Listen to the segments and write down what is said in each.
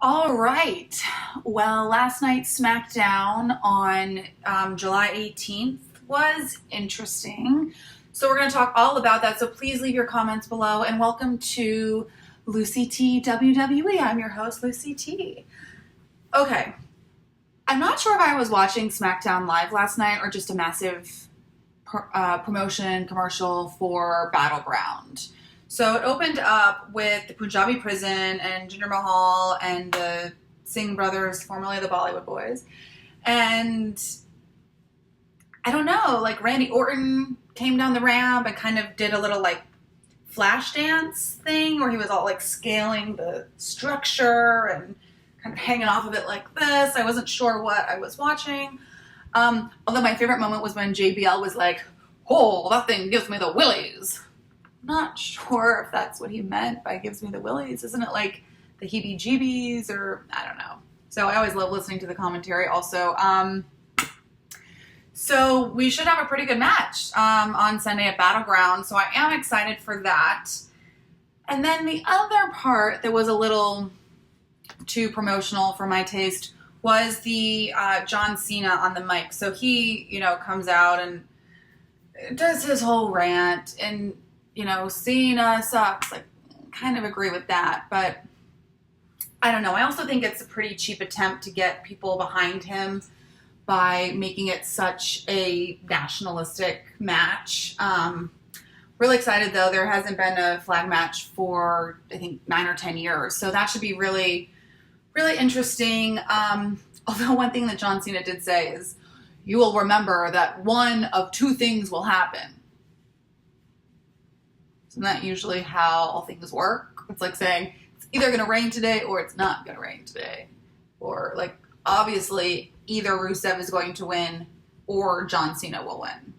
All right. Well, last night's SmackDown on July 18th was interesting. So we're going to talk all about that. So please leave your comments below and welcome to Lucy T WWE. I'm your host, Lucy T. Okay. I'm not sure if I was watching SmackDown live last night or just a massive promotion commercial for Battleground. So it opened up with the Punjabi Prison and Jinder Mahal and the Singh brothers, formerly the Bollywood Boys. And I don't know, like Randy Orton came down the ramp and kind of did a little like flash dance thing where he was all like scaling the structure and kind of hanging off of it like this. I wasn't sure what I was watching. Although my favorite moment was when JBL was like, "Oh, that thing gives me the willies." Not sure if that's what he meant by gives me the willies. Isn't it like the heebie-jeebies or I don't know. So I always love listening to the commentary also. So we should have a pretty good match on Sunday at Battleground. So I am excited for that. And then the other part that was a little too promotional for my taste was the John Cena on the mic. So he, comes out and does his whole rant and Cena sucks. Like, kind of agree with that, but I don't know. I also think it's a pretty cheap attempt to get people behind him by making it such a nationalistic match. Really excited though. There hasn't been a flag match for I think 9 or 10 years, so that should be really, really interesting. Although one thing that John Cena did say is, "You will remember that one of two things will happen." Isn't that usually how all things work? It's like saying it's either going to rain today or it's not going to rain today. Or like obviously either Rusev is going to win or John Cena will win.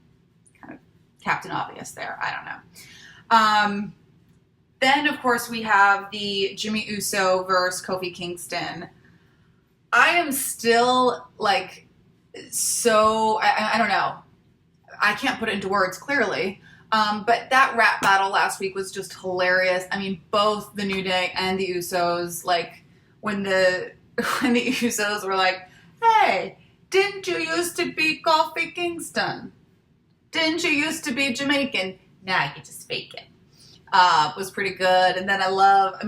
Kind of Captain Obvious there. I don't know. Then of course we have the Jimmy Uso versus Kofi Kingston. I am still like I don't know. I can't put it into words clearly. But that rap battle last week was just hilarious. I mean, both the New Day and the Usos, like when the Usos were like, "Hey, didn't you used to be Kofi Kingston? Didn't you used to be Jamaican? Nah, you're just faking." Was pretty good. And then I love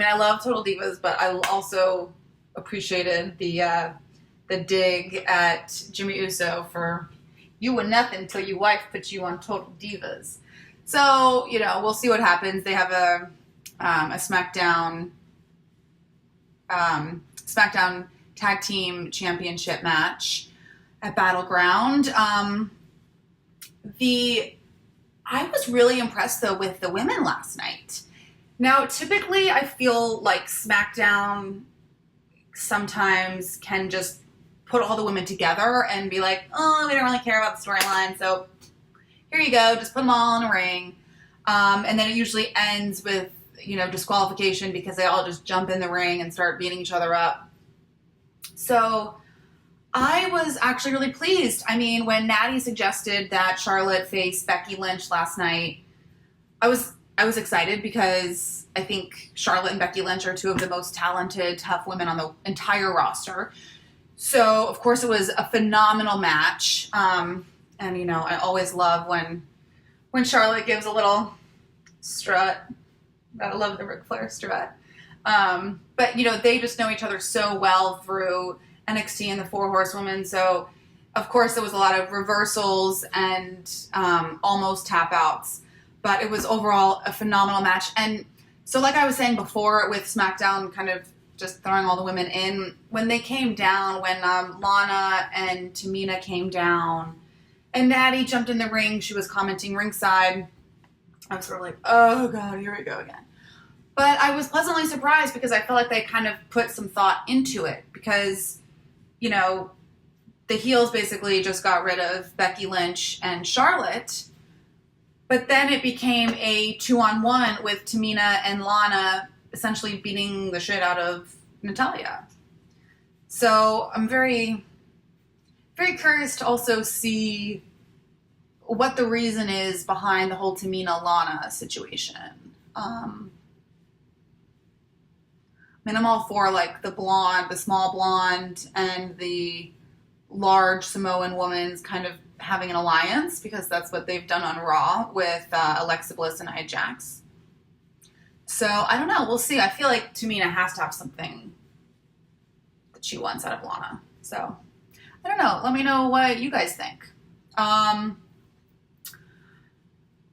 Total Divas, but I also appreciated the dig at Jimmy Uso for "you were nothing till your wife put you on Total Divas." So, we'll see what happens. They have a SmackDown Tag Team Championship match at Battleground. I was really impressed, though, with the women last night. Now, typically, I feel like SmackDown sometimes can just put all the women together and be like, "Oh, we don't really care about the storyline, so here you go, just put them all in a ring." And then it usually ends with, disqualification because they all just jump in the ring and start beating each other up. So I was actually really pleased. I mean, when Natty suggested that Charlotte face Becky Lynch last night, I was excited because I think Charlotte and Becky Lynch are two of the most talented, tough women on the entire roster. So, of course, it was a phenomenal match. And, I always love when Charlotte gives a little strut. I love the Ric Flair strut. But, they just know each other so well through NXT and the Four Horsewomen. So, of course, there was a lot of reversals and almost tap outs. But it was overall a phenomenal match. And so like I was saying before with SmackDown kind of just throwing all the women in, when they came down, when Lana and Tamina came down, and Natty jumped in the ring. She was commenting ringside. I was sort of like, oh, God, here we go again. But I was pleasantly surprised because I felt like they kind of put some thought into it because, the heels basically just got rid of Becky Lynch and Charlotte. But then it became a 2-on-1 with Tamina and Lana essentially beating the shit out of Natalya. So I'm very, very curious to also see what the reason is behind the whole Tamina Lana situation. minimal for like the blonde, the small blonde, and the large Samoan woman's kind of having an alliance, because that's what they've done on Raw with Alexa Bliss and Nia Jax. So I don't know. We'll see. I feel like Tamina has to have something that she wants out of Lana. So I don't know. Let me know what you guys think.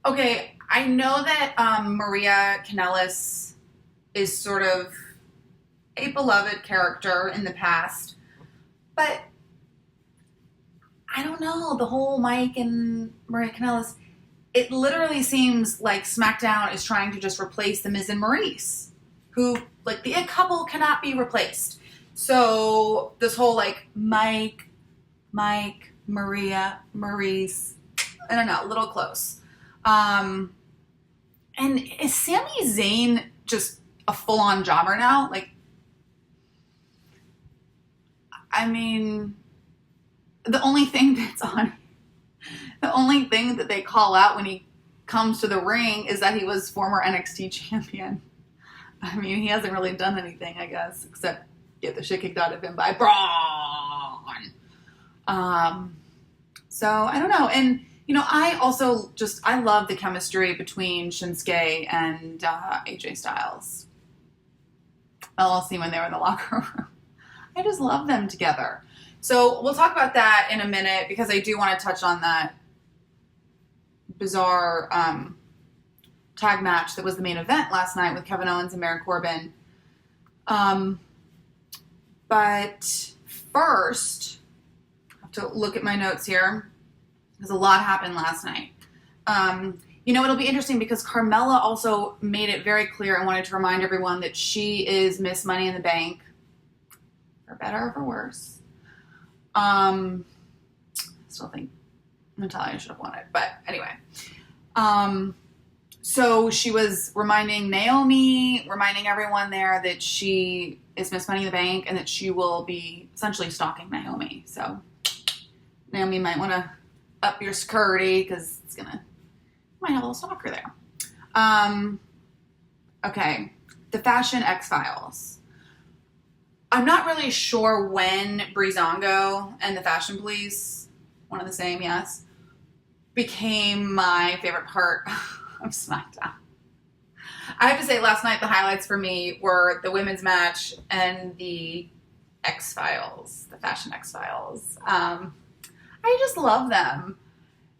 Okay, I know that Maria Kanellis is sort of a beloved character in the past, but I don't know, the whole Mike and Maria Kanellis, it literally seems like SmackDown is trying to just replace The Miz and Maurice, who, like, the It couple cannot be replaced. So this whole, like, Mike, Maria, Maurice, I don't know, a little close. And is Sami Zayn just a full-on jobber now? Like, I mean, the only thing that they call out when he comes to the ring is that he was former NXT champion. I mean, he hasn't really done anything, I guess, except get the shit kicked out of him by Braun. So I don't know. And, you know, I love the chemistry between Shinsuke and AJ Styles. LLC when they were in the locker room. I just love them together. So we'll talk about that in a minute, because I do want to touch on that bizarre tag match that was the main event last night with Kevin Owens and Baron Corbin. But first, I have to look at my notes here, because a lot happened last night. You know, it'll be interesting because Carmella also made it very clear and wanted to remind everyone that she is Miss Money in the Bank, for better or for worse. Still think Natalya should have won it, but anyway. So she was reminding Naomi, reminding everyone there that she is Miss Money in the Bank and that she will be essentially stalking Naomi. So Naomi might want to up your security, because it's gonna, might have a little stalker there. Okay, the Fashion XFiles. I'm not really sure when Breezango and the Fashion Police, one and the same, yes, became my favorite part of SmackDown. I have to say, last night the highlights for me were the women's match and the X-Files, the Fashion X-Files. I just love them.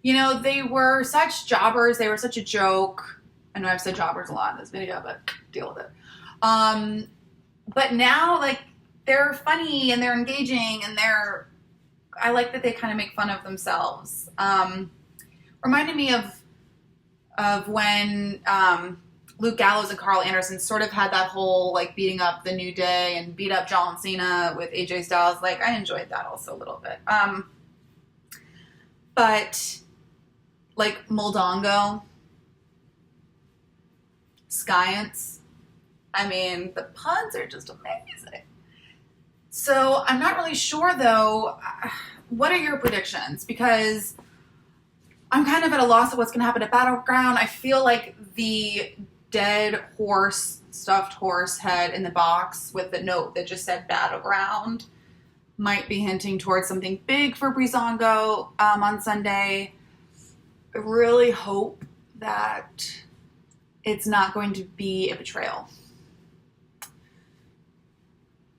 You know, they were such jobbers. They were such a joke. I know I've said jobbers a lot in this video, but deal with it. But now, like, they're funny and they're engaging and I like that they kind of make fun of themselves. Reminded me of when Luke Gallows and Carl Anderson sort of had that whole, like, beating up the New Day and beat up John Cena with AJ Styles. Like, I enjoyed that also a little bit. But, like, Moldongo, Science, I mean, the puns are just amazing. So I'm not really sure, though. What are your predictions? Because I'm kind of at a loss of what's going to happen at Battleground. I feel like the dead horse, stuffed horse head in the box with the note that just said Battleground might be hinting towards something big for Breezango on Sunday. I really hope that it's not going to be a betrayal.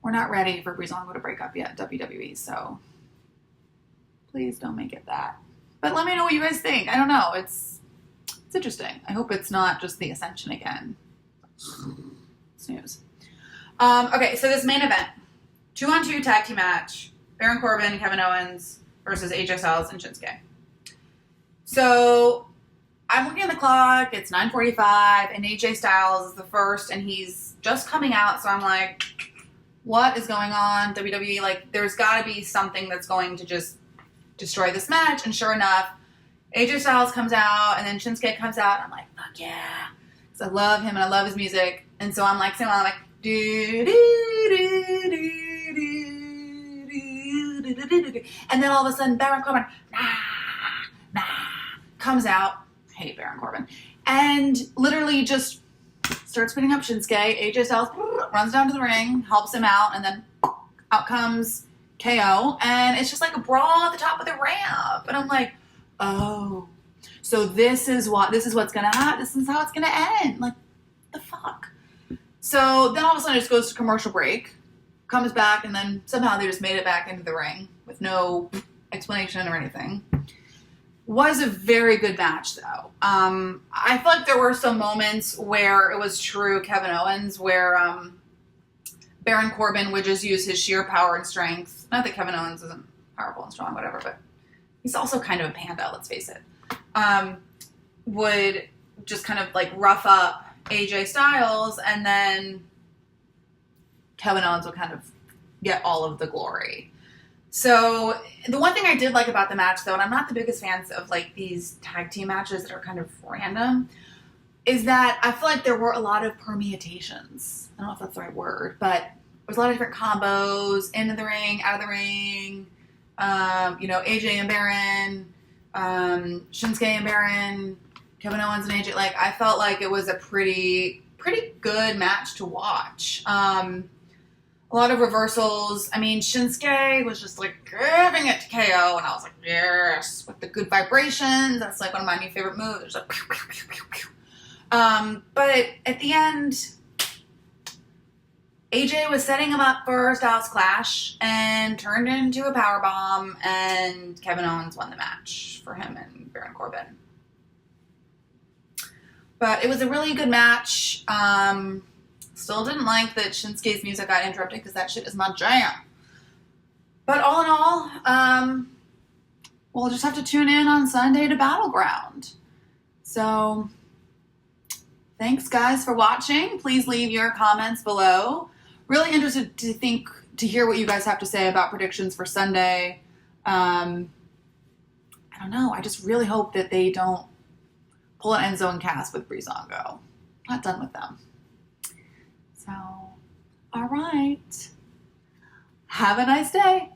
We're not ready for Breezango to break up yet, WWE, so please don't make it that. But let me know what you guys think. I don't know. It's interesting. I hope it's not just the Ascension again. Snooze. Okay, so this main event. 2-on-2 tag team match. Baron Corbin, Kevin Owens versus AJ Styles and Shinsuke. So I'm looking at the clock. It's 9:45, and AJ Styles is the first, and he's just coming out. So I'm like, what is going on? WWE, like, there's got to be something that's going to just destroy this match. And sure enough, AJ Styles comes out, and then Shinsuke comes out. And I'm like, fuck yeah. Because I love him, and I love his music. And so I'm like, singing along, I'm like, do, do, do, do, do, do, do, do, do. And then all of a sudden, Baron Corbin, comes out. I hate Baron Corbin. And literally just starts beating up Shinsuke. AJ Styles runs down to the ring, helps him out, and then out comes KO. And it's just like a brawl at the top of the ramp. And I'm like, oh, so this is what's gonna happen. This is how it's gonna end. Like, the fuck? So then all of a sudden it just goes to commercial break, comes back, and then somehow they just made it back into the ring with no explanation or anything. Was a very good match, though. I feel like there were some moments where it was true Kevin Owens, where Baron Corbin would just use his sheer power and strength. Not that Kevin Owens isn't powerful and strong, whatever, but he's also kind of a panda, let's face it. Would just kind of like rough up AJ Styles, and then Kevin Owens would kind of get all of the glory. So the one thing I did like about the match, though, and I'm not the biggest fans of like these tag team matches that are kind of random, is that I feel like there were a lot of permutations. I don't know if that's the right word, but there's a lot of different combos, into the ring, out of the ring, AJ and Baron, Shinsuke and Baron, Kevin Owens and AJ. Like, I felt like it was a pretty good match to watch. A lot of reversals. I mean, Shinsuke was just like giving it to KO, and I was like, yes, with the good vibrations. That's like one of my new favorite moves. There's like, pew, pew, pew, pew, pew. But at the end, AJ was setting him up for a Styles Clash and turned into a powerbomb, and Kevin Owens won the match for him and Baron Corbin. But it was a really good match. Still didn't like that Shinsuke's music got interrupted because that shit is my jam. But all in all, we'll just have to tune in on Sunday to Battleground. So, thanks guys for watching. Please leave your comments below. Really interested to hear what you guys have to say about predictions for Sunday. I don't know. I just really hope that they don't pull an end zone cast with Breezango. Not done with them. So, all right. Have a nice day.